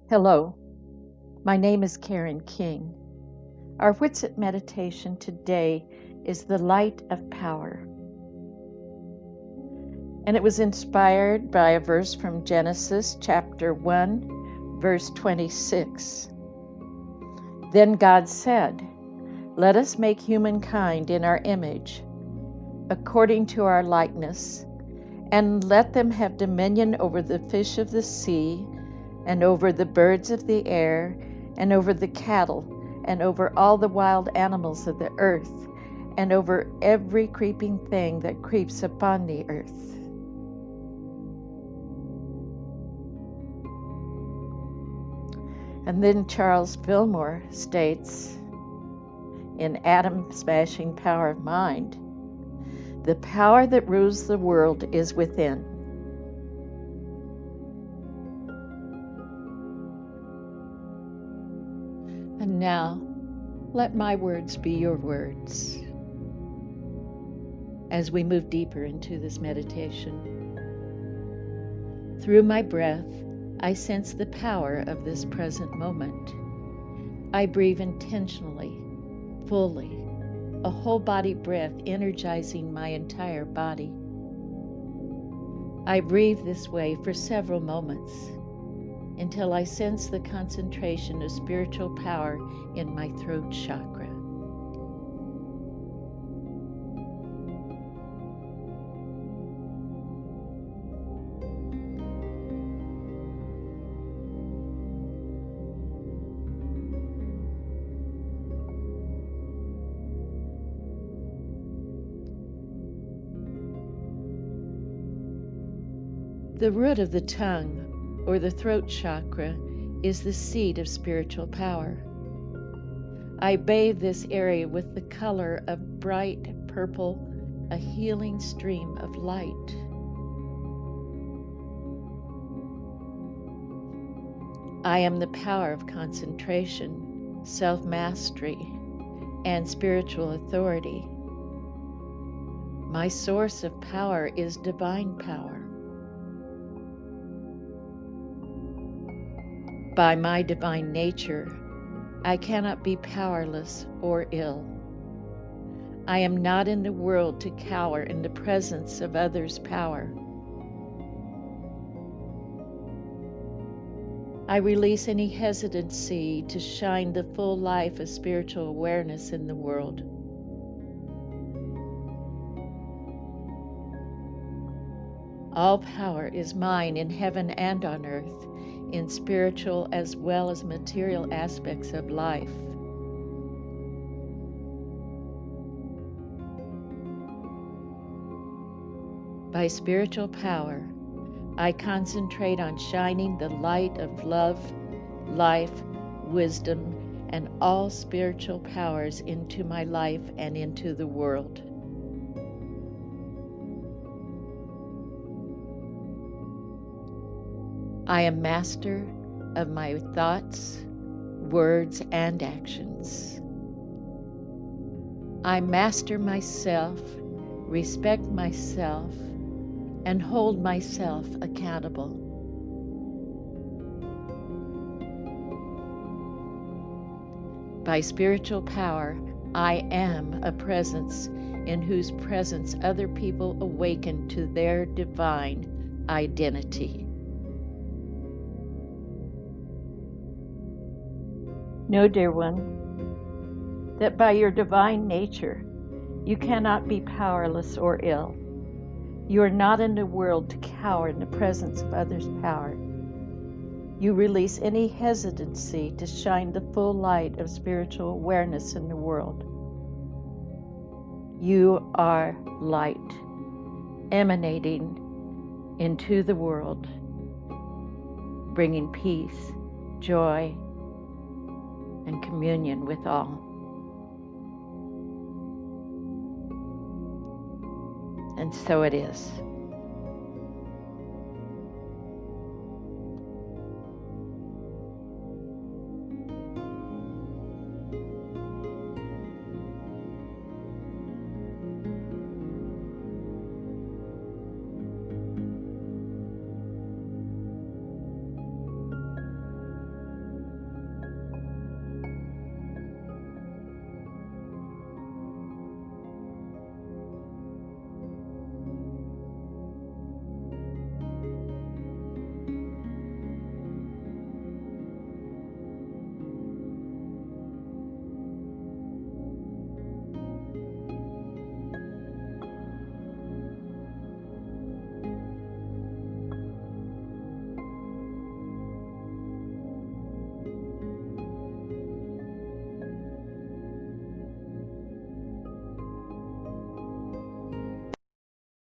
Hello, my name is Karen King. Our What's-It meditation today is the light of power. And it was inspired by a verse from Genesis chapter 1, verse 26. Then God said, "Let us make humankind in our image, according to our likeness, and let them have dominion over the fish of the sea, and over the birds of the air, and over the cattle, and over all the wild animals of the earth, and over every creeping thing that creeps upon the earth." And then Charles Fillmore states in Atom Smashing Power of Mind, "The power that rules the world is within." And now, let my words be your words as we move deeper into this meditation. Through my breath, I sense the power of this present moment. I breathe intentionally, fully, a whole body breath energizing my entire body. I breathe this way for several moments, until I sense the concentration of spiritual power in my throat chakra. The root of the tongue, or the throat chakra, is the seat of spiritual power. I bathe this area with the color of bright purple, a healing stream of light. I am the power of concentration, self-mastery, and spiritual authority. My source of power is divine power. By my divine nature, I cannot be powerless or ill. I am not in the world to cower in the presence of others' power. I release any hesitancy to shine the full life of spiritual awareness in the world. All power is mine in heaven and on earth, in spiritual as well as material aspects of life. By spiritual power, I concentrate on shining the light of love, life, wisdom, and all spiritual powers into my life and into the world. I am master of my thoughts, words, and actions. I master myself, respect myself, and hold myself accountable. By spiritual power, I am a presence in whose presence other people awaken to their divine identity. Know, dear one, that by your divine nature, you cannot be powerless or ill. You are not in the world to cower in the presence of others' power. You release any hesitancy to shine the full light of spiritual awareness in the world. You are light, emanating into the world, bringing peace, joy, and communion with all. And so it is.